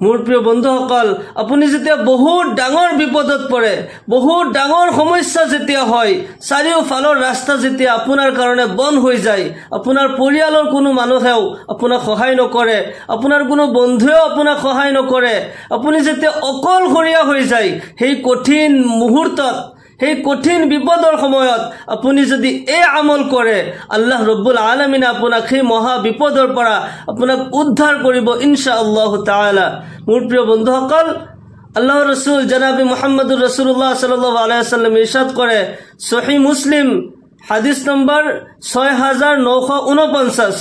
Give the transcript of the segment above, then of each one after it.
মোৰ প্ৰিয় বন্ধুসকল, আপুনি যেতিয়া বহুত ডাঙৰ বিপদত পৰে, বহুত ডাঙৰ সমস্যা যেতিয়া হয়, চাৰিওফালৰ ৰাস্তা যেতিয়া আপোনাৰ কাৰণে বন্ধ হৈ যায়, আপোনাৰ পৰিয়ালৰ কোনো মানুহেও আপোনাক সহায় নকৰে, আপোনাৰ কোনো বন্ধুৱেও আপোনাক সহায় নকৰে, আপুনি যেতিয়া অকলশৰীয়া হৈ যায়, সেই কঠিন মুহূৰ্তত, সেই কঠিন বিপদৰ সময়ত আপুনি যদি এই আমল কৰে, আল্লাহ ৰব্বুল আলামিনে আপোনাক সেই মহা বিপদৰ পৰা আপোনাক উদ্ধাৰ কৰিব ইনশাআল্লাহ তাআলা। মোৰ প্ৰিয় বন্ধুসকল, আল্লাহৰ ৰাসূল জনাব মুহাম্মদুৰ ৰাসূলুল্লাহ সাল্লাল্লাহু আলাইহি ওয়াসাল্লাম ইৰশাদ কৰে, সহিহ মুসলিম হাদিস নম্বৰ 6949,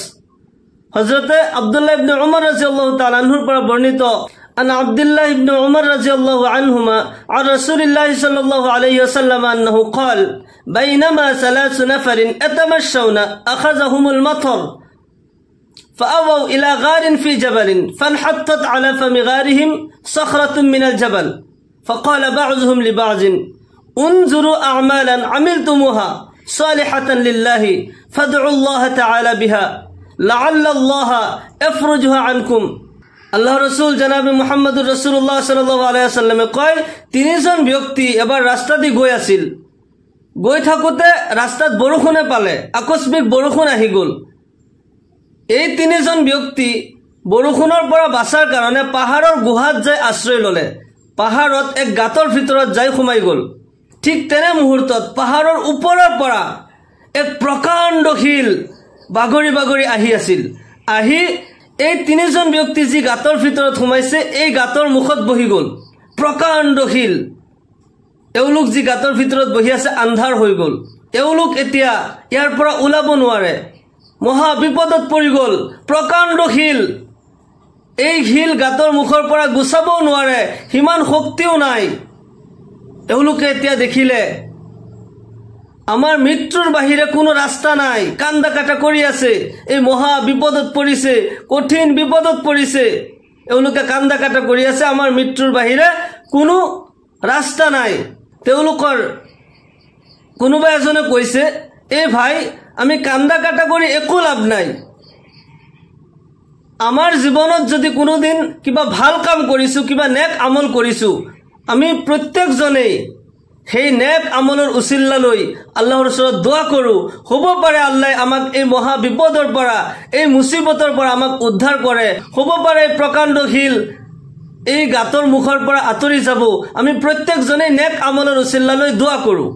হযৰতে আব্দুল্লাহ ইবনে উমৰ ৰাদিয়াল্লাহু তাআলা আনহুৰ পৰা বর্ণিত, عن عبد الله بن عمر رضي الله عنهما عن رسول الله صلى الله عليه وسلم أنه قال بينما 3 نفر يتمشون أخذهم المطر فأووا إلى غار في جبل فانحطت على فم غارهم صخرة من الجبل فقال بعضهم لبعض انظروا أعمالا عملتموها صالحة لله فادعوا الله تعالى بها لعل الله يفرجها عنكم। আল্লাহ রসুল জনাবে মুহাম্মদুর রাসূলুল্লাহ সাল্লাল্লাহু আলাইহি ওয়াসাল্লামে কয়, তিনিজন ব্যক্তি এবাৰ ৰাস্তা দি গৈ আছিল, গৈ থাকোঁতে ৰাস্তাত বৰষুণে পালে, আকস্মিক বৰষুণ আহি গ'ল। এই তিনিজন ব্যক্তি বৰষুণৰ পৰা বাচাৰ কাৰণে পাহাৰৰ গুহাত যাই আশ্ৰয় ল'লে, পাহাৰত এক গাঁতৰ ভিতৰত যাই সোমাই গ'ল। ঠিক তেনে মুহূৰ্তত পাহাৰৰ ওপৰৰ পৰা এক প্ৰকাণ্ড শিল বাগৰি বাগৰি আহি আছিল। আহি এই তিনিজন ব্যক্তি যি গাঁতৰ ভিতৰত সোমাইছে, এই গাঁতৰ মুখত বহি গ'ল প্ৰকাণ্ড শিল। এওঁলোক যি গাঁতৰ ভিতৰত বহি আছে, আন্ধাৰ হৈ গ'ল। এওঁলোক এতিয়া ইয়াৰ পৰা ওলাব নোৱাৰে, মহা বিপদত পৰি গ'ল। প্ৰকাণ্ড শিল, এই শিল গাঁতৰ মুখৰ পৰা গুচাবও নোৱাৰে, সিমান শক্তিও নাই। এওঁলোকে এতিয়া দেখিলে আমাৰ মৃত্যুৰ বাহিৰে কোনো ৰাস্তা নাই, কান্দা কাটা কৰি আছে, এই মহা বিপদত পৰিছে, কঠিন বিপদত পৰিছে। এওঁলোকে কান্দা কাটা কৰি আছে, আমাৰ মৃত্যুৰ বাহিৰে কোনো ৰাস্তা নাই। তেওঁলোকৰ কোনোবা এজনে কৈছে, এই ভাই, আমি কান্দা কাটা কৰি একো লাভ নাই। আমাৰ জীৱনত যদি কোনোদিন কিবা ভাল কাম কৰিছোঁ, কিবা নেক আমল কৰিছোঁ, আমি প্ৰত্যেকজনেই সেই নেক আমলৰ উচিল্লা লৈ আল্লাহৰ ওচৰত দোৱা কৰোঁ, হ'ব পাৰে আল্লাহ আমাক এই মহা বিপদৰ পৰা, এই মুচিবতৰ পৰা আমাক উদ্ধাৰ কৰে, হ'ব পাৰে এই প্ৰকাণ্ড শিল এই গাঁতৰ মুখৰ পৰা আঁতৰি যাব। আমি প্ৰত্যেকজনেই নেক আমলৰ উচিল্লা লৈ দোৱা কৰোঁ।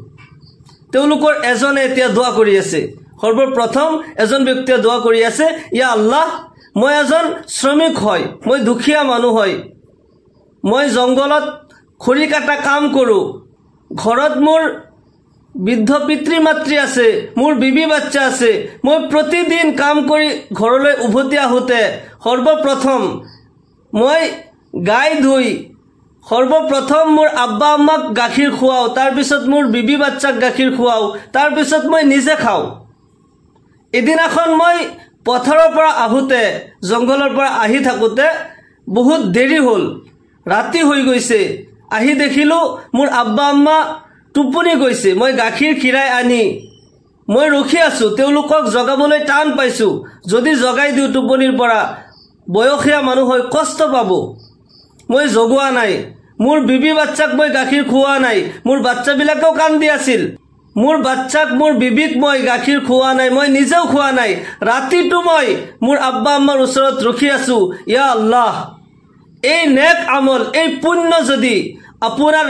তেওঁলোকৰ এজনে এতিয়া দোৱা কৰি আছে। সৰ্বপ্ৰথম এজন ব্যক্তিয়ে দোৱা কৰি আছে, ইয়া আল্লাহ, মই এজন শ্ৰমিক হয়, মই দুখীয়া মানুহ হয়, মই জংঘলত খৰি কাটা কাম কৰোঁ, ঘৰত মোৰ বৃদ্ধ পিতৃ মাতৃ আছে, মোৰ বিবি বাচ্চা আছে, মই প্ৰতিদিন কাম কৰি ঘৰলৈ উভতি আহোঁতে সৰ্বপ্ৰথম মই গাই ধুই সৰ্বপ্ৰথম মোৰ আব্বা আম্মাক গাখীৰ খুৱাওঁ, তাৰপিছত মোৰ বিবি বাচ্চাক গাখীৰ খুৱাওঁ, তাৰপিছত মই নিজে খাওঁ। এদিনাখন মই পথাৰৰ পৰা আহোঁতে, জংঘলৰ পৰা আহি থাকোঁতে বহুত দেৰি হ'ল, ৰাতি হৈ গৈছে। আহি দেখিলোঁ মোৰ আব্বা আম্মা টোপনি গৈছে। মই গাখীৰ খীৰাই আনি মই ৰখি আছোঁ, তেওঁলোকক জগাবলৈ টান পাইছোঁ। যদি জগাই দিওঁ টোপনিৰ পৰা, বয়সীয়া মানুহ হৈ কষ্ট পাব। মই জগোৱা নাই। মোৰ বিবি বাচ্চাক মই গাখীৰ খুওৱা নাই। মোৰ বাচ্চাবিলাকেও কান্দি আছিল। মোৰ বাচ্চাক, মোৰ বিবিক মই গাখীৰ খুওৱা নাই, মই নিজেও খোৱা নাই। ৰাতিটো মই মোৰ আব্বা আম্মাৰ ওচৰত ৰখি আছোঁ। ইয়া আল্লাহ, এই নেক আমল, এই পুণ্য যদি আপোনাৰ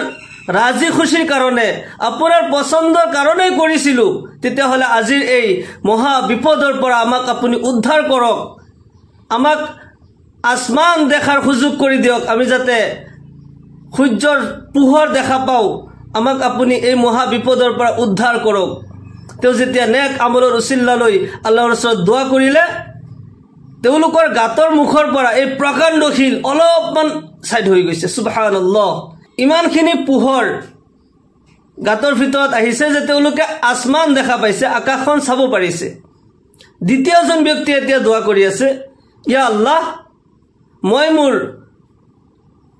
ৰাজি খুচিৰ কাৰণে, আপোনাৰ পচন্দৰ কাৰণেই কৰিছিলোঁ, তেতিয়াহ'লে আজিৰ এই মহা বিপদৰ পৰা আমাক আপুনি উদ্ধাৰ কৰক, আমাক আসমান দেখাৰ সুযোগ কৰি দিয়ক, আমি যাতে সূৰ্যৰ পোহৰ দেখা পাওঁ, আমাক আপুনি এই মহা বিপদৰ পৰা উদ্ধাৰ কৰক। তেওঁ যেতিয়া নেক আমলৰ উচিল্লা লৈ আল্লাহৰ ওচৰত দোৱা কৰিলে, তেওঁলোকৰ গাঁতৰ মুখৰ পৰা এই প্ৰকাণ্ড শিল অলপমান ছাইড হৈ গৈছে। সুবহানাল্লাহ, ইমানখিনি পোহৰ গাঁতৰ ভিতৰত আহিছে যে তেওঁলোকে আসমান দেখা পাইছে, আকাশখন চাব পাৰিছে। দ্বিতীয়জন ব্যক্তি এতিয়া দোৱা কৰি আছে, ইয়া আল্লাহ, মই মোৰ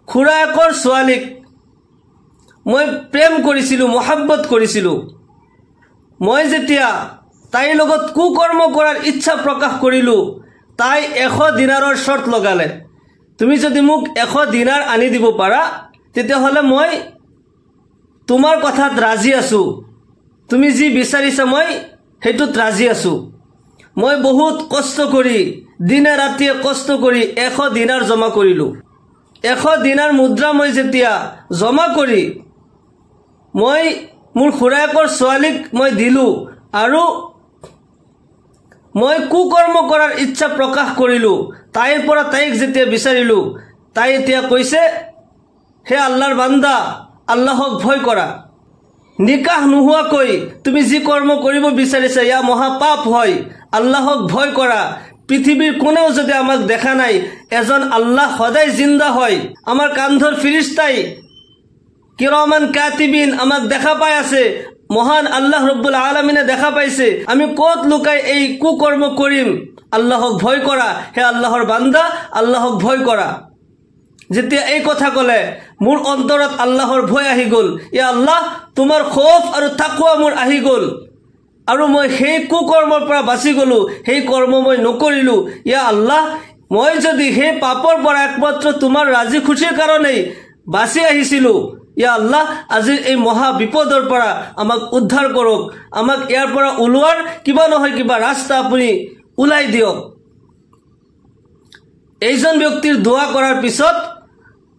খুৰায়েকৰ ছোৱালীক মই প্ৰেম কৰিছিলোঁ, মহাব্বত কৰিছিলোঁ। মই যেতিয়া তাইৰ লগত কুকৰ্ম কৰাৰ ইচ্ছা প্ৰকাশ কৰিলোঁ, তাই 100 দিনাৰৰ চৰ্ত লগালে। তুমি যদি মোক 100 দিনাৰ আনি দিব পাৰা তেতিয়াহ'লে মই তোমাৰ কথাত ৰাজি আছো তুমি যি বিচাৰিছা মই হেতুত ৰাজি আছো মই বহুত কষ্ট কৰি দিনে ৰাতিয়ে কষ্ট কৰি 100 দিনাৰ জমা কৰিলো 100 দিনাৰ মুদ্ৰা মই যেতিয়া জমা কৰি মই মোৰ খুৰাকৰ ছোৱালীক মই দিলো আৰু মই কুকৰ্ম কৰাৰ ইচ্ছা প্ৰকাশ কৰিলো তাইৰ পৰা তাইক যেতিয়া বিচাৰিলো তাই এতিয়া কৈছে হে আল্লাহৰ বান্দা আল্লাহক ভয় কৰা নিকাহ নোহোৱাকৈ তুমি যি কৰ্ম কৰিব বিচাৰিছা ইয়া মহা পাপ হয় আল্লাহক ভয় কৰা পৃথিৱীৰ কোনেও যদি আমাক দেখা নাই এজন আল্লাহ সদায় জিন্দা হয় আমাৰ কান্ধৰ ফিৰিস্তাই কিৰামান কাতিবিন আমাক দেখা পাই আছে মহান আল্লাহ ৰব্বুল আলামিনে দেখা পাইছে আমি কত লুকাই এই কুকৰ্ম কৰিম আল্লাহক ভয় কৰা হে আল্লাহৰ বান্দা আল্লাহক ভয় কৰা যেতিয়া এই কথা কলে মোৰ অন্তৰত আল্লাহৰ ভয় আহি গল ইয়া আল্লাহ তোমাৰ খৌফ আৰু তাকওয়া মোৰ আহি গল আৰু মই সেই কুকৰ্মৰ পৰা বাচি গলো সেই কৰ্ম মই নকৰিলো ইয়া আল্লাহ মই যদি সেই পাপৰ পৰা একমাত্ৰ তোমাৰ ৰাজি খুশিৰ কাৰণে বাচি আহিছিলো ইয়া আল্লাহ আজি এই মহা বিপদৰ পৰা আমাক উদ্ধাৰ কৰক আমাক ইয়াৰ পৰা উলোৱাৰ কিবা নহয় কিবা ৰাস্তা আপুনি উলাই দিয়ক এইজন ব্যক্তিৰ দোয়া কৰাৰ পিছত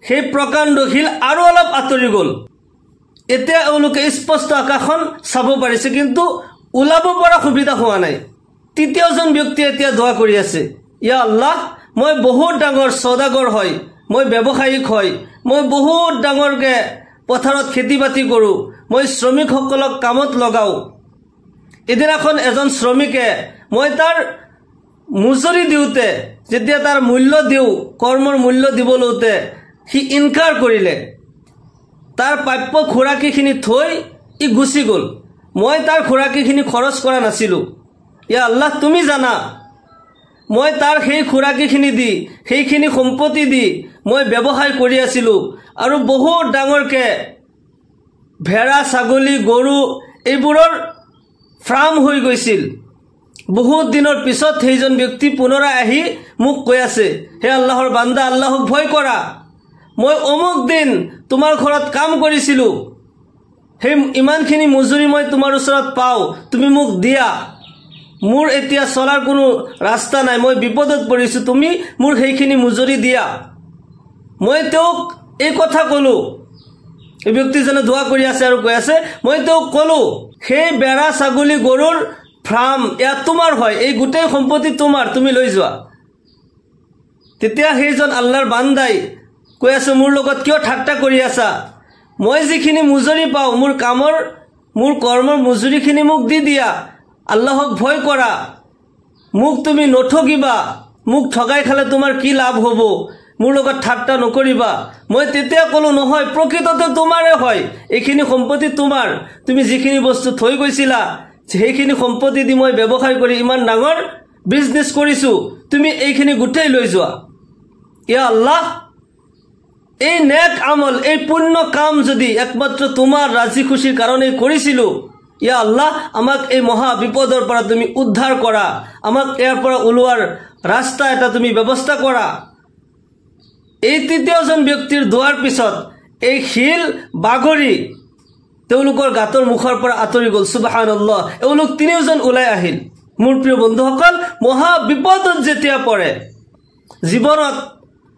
সেই প্ৰকাণ্ড শিল আৰু অলপ আঁতৰি গল এতিয়া এওঁলোকে স্পষ্ট আকাশখন চাব পাৰিছে কিন্তু উলাব পৰা সুবিধা হোৱা নাই তৃতীয়জন ব্যক্তি এতিয়া দোয়া কৰি আছে ইয়া আল্লাহ মই বহুত ডাঙৰ সদাগৰ হয় মই ব্যৱসায়িক হয় মই বহুত ডাঙৰকে পথাৰত খেতি বাতি কৰো মই শ্ৰমিকসকলক কামত লগাও এদিনাখন এজন শ্ৰমিকে মই তাৰ মুজৰি দিওতে যেতিয়া তাৰ মূল্য দিও কৰ্মৰ মূল্য দিবলতে হি ইনকাৰ কৰিলে তাৰ প্ৰাপ্য খুৰাকিখিনি থৈ ই গুচি গল মই তাৰ খুৰাকিখিনি খৰচ কৰা নাছিলো ইয়া আল্লাহ তুমি জানা মই তাৰ সেই খুৰাকিখিনি দি সেইখিনি সম্পত্তি দি মই ব্যৱসায় কৰি আছিলো আৰু বহুত ডাঙৰকে ভেড়া ছাগলী গৰু এইবোৰৰ ফাৰ্ম হৈ গৈছিল বহুত দিনৰ পিছত সেইজন ব্যক্তি পুনৰাই আহি মোক কৈ আছে হে আল্লাহৰ বান্দা আল্লাহক ভয় কৰা মই অমুক দিন তোমাৰ ঘৰত কাম কৰিছিলো হে ইমানখিনি মজুৰি মই তোমাৰ ওচৰত পাও তুমি মোক দিয়া মোৰ এতিয়া চলাৰ কোনো ৰাস্তা নাই মই বিপদত পৰিছো তুমি মোৰ সেইখিনি মজুৰি দিয়া মই তেওঁক এই কথা কলো এই ব্যক্তিজনে দোয়া কৰি আছে আৰু কৈ আছে মই তেওঁক কলো সেই বেড়া ছাগলী গৰুৰ ফাৰ্ম ইয়া তোমাৰ হয় এই গোটেই সম্পত্তি তোমাৰ তুমি লৈ যোৱা তেতিয়া সেইজন আল্লাহৰ বান্দাই কৈ আছে মোৰ লগত কিয় ঠাট্টা কৰি আছা মই যিখিনি মজুৰি পাও মোৰ কামৰ মোৰ কৰ্মৰ মজুৰিখিনি মোক দি দিয়া আল্লাহক ভয় কৰা মোক তুমি নঠগিবা মোক ঠগাই খালে তোমাৰ কি লাভ হ'ব মোৰ লগত ঠাট্টা নকৰিবা মই তেতিয়া কলো নহয় প্ৰকৃততে তোমাৰে হয় এইখিনি সম্পত্তি তোমাৰ তুমি যিখিনি বস্তু থৈ গৈছিলা সেইখিনি সম্পত্তি দি মই ব্যৱসায় কৰি ইমান ডাঙৰ বিজনেছ কৰিছো তুমি এইখিনি গুটেই লৈ যোৱা ইয়া আল্লাহ এই নেক আমল এই পুণ্য কাম যদি একমাত্ৰ তোমাৰ ৰাজি খুশিৰ কাৰণে কৰিছিলো ইয়া আল্লাহ আমাক এই মহা বিপদৰ পৰা তুমি উদ্ধাৰ কৰা আমাক ইয়াৰ পৰা উলোৱাৰ ৰাস্তা এটা তুমি ব্যৱস্থা কৰা এই তৃতীয়জন ব্যক্তিৰ দোৱাৰ পিছত এই শিল বাগৰি তেওঁলোকৰ গাতৰ মুখৰ পৰা আঁতৰি গল সুবহানাল্লাহ এওঁলোক তিনিওজন ওলাই আহিল মোৰ প্ৰিয় বন্ধুসকল মহা বিপদত যেতিয়া পৰে জীৱনত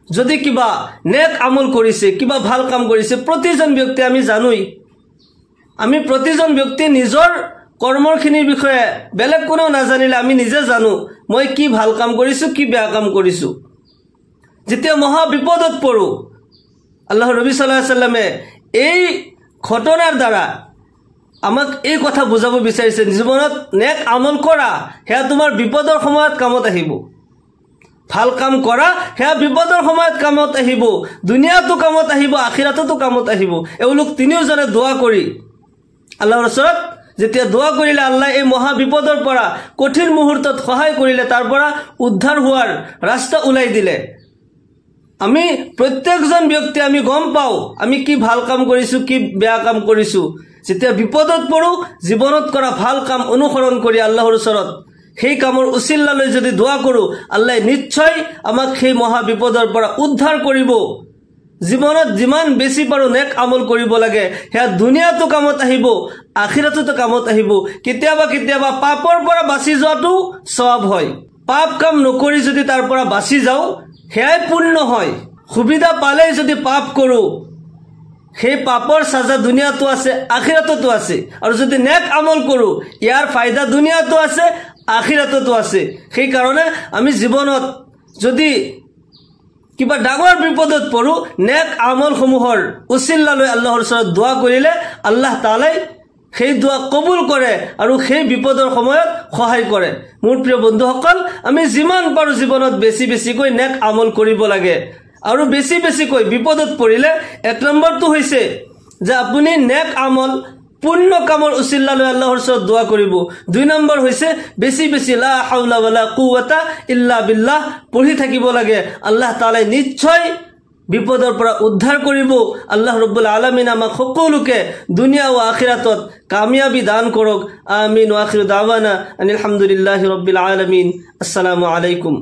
যদি কিবা নেক আমল কৰিছে কিবা ভাল কাম কৰিছে প্ৰতিজন ব্যক্তি আমি জানোই আমি প্ৰতিজন ব্যক্তি নিজৰ কৰ্মৰখিনিৰ বিষয়ে বেলেগ কোনো নাজানিলে আমি নিজে জানো মই কি ভাল কাম কৰিছো কি বেয়া কাম কৰিছো যেতিয়া মহা বিপদত পৰো আল্লাহৰ নবী সাল্লাল্লাহু আলাইহি ওয়াসাল্লামে এই ঘটনাৰ দ্বাৰা আমাক এই কথা বুজাব বিচাৰিছে জীৱনত নেক আমল কৰা হেয়া তোমাৰ বিপদৰ সময়ত কামত আহিব ভাল কাম কৰা হেয়া বিপদৰ সময়ত কামত আহিব দুনিয়াতো কামত আহিব আখিৰাততো কামত আহিব এওঁলোক তিনিওজনে দোয়া কৰি আল্লাহৰ ওচৰত যেতিয়া দোয়া কৰিলে আল্লাহ এই মহা বিপদৰ পৰা কঠিন মুহূৰ্তত সহায় কৰিলে তাৰ পৰা উদ্ধাৰ হোৱাৰ ৰাস্তা উলাই দিলে আমি প্ৰত্যেকজন ব্যক্তি আমি গম পাও আমি কি ভাল কাম কৰিছো কি বেয়া কাম কৰিছো যেতিয়া বিপদত পৰো জীৱনত কৰা ভাল কাম অনুসৰণ কৰি আল্লাহৰ ওচৰত সেই কামৰ উচিল্লালৈ যদি দোৱা কৰোঁ আল্লাহ নিশ্চয় আমাক সেই মহা বিপদৰ পৰা উদ্ধাৰ কৰিব। জীৱনত যিমান বেছি পাৰোঁ নেক আমল কৰিব লাগে, সেয়া দুনিয়াতো কামত আহিব, আখিৰাততো কামত আহিব। কেতিয়াবা কেতিয়াবা পাপৰ পৰা বাচি যোৱাটো সৱাব হয়। পাপ কাম নকৰি যদি তাৰ পৰা বাচি যাওঁ সেয়াই পুণ্য হয়। সুবিধা পালেই যদি পাপ কৰোঁ সেই পাপৰ সাজা দুনিয়াতো আছে, আখিৰাততো আছে। আৰু যদি নেক আমল কৰোঁ ইয়াৰ ফায়দা দুনিয়াতো আছে, আখিৰাততো আছে। সেইকাৰণে আমি জীৱনত যদি কিবা ডাঙৰ বিপদত পৰোঁ নেক আমলসমূহৰ উচিল্লালৈ আল্লাহৰ ওচৰত দোৱা কৰিলে আল্লাহ তাআলাই সেই দোৱা কবুল কৰে আৰু সেই বিপদৰ সময়ত সহায় কৰে। মোৰ প্ৰিয় বন্ধুসকল, আমি যিমান পাৰোঁ জীৱনত বেছি বেছিকৈ নেক আমল কৰিব লাগে। আৰু বেছি বেছিকৈ বিপদত পৰিলে 1 নম্বৰটো হৈছে যে আপুনি নেক আমল পুণ্য কামৰ উচিল্লালৈ আল্লাহৰ ওচৰত দোৱা কৰিব। 2 নম্বৰ হৈছে বেছি বেছি লা হাওলা ওয়ালা কুওয়াতা ইল্লা বিল্লাহ পঢ়ি থাকিব লাগে। আল্লাহ তাআলাই নিশ্চয় বিপদৰ পৰা উদ্ধাৰ কৰিব। আল্লাহ ৰব্বুল আলামিন আমাক সকলোকে দুনিয়া ও আখিৰাতত কামিয়াবি দান কৰক। আমিন। ওয়া আখিৰু দাৱানা আনিল হামদুলিল্লাহি ৰব্বিল আলামিন। আসসালামু আলাইকুম।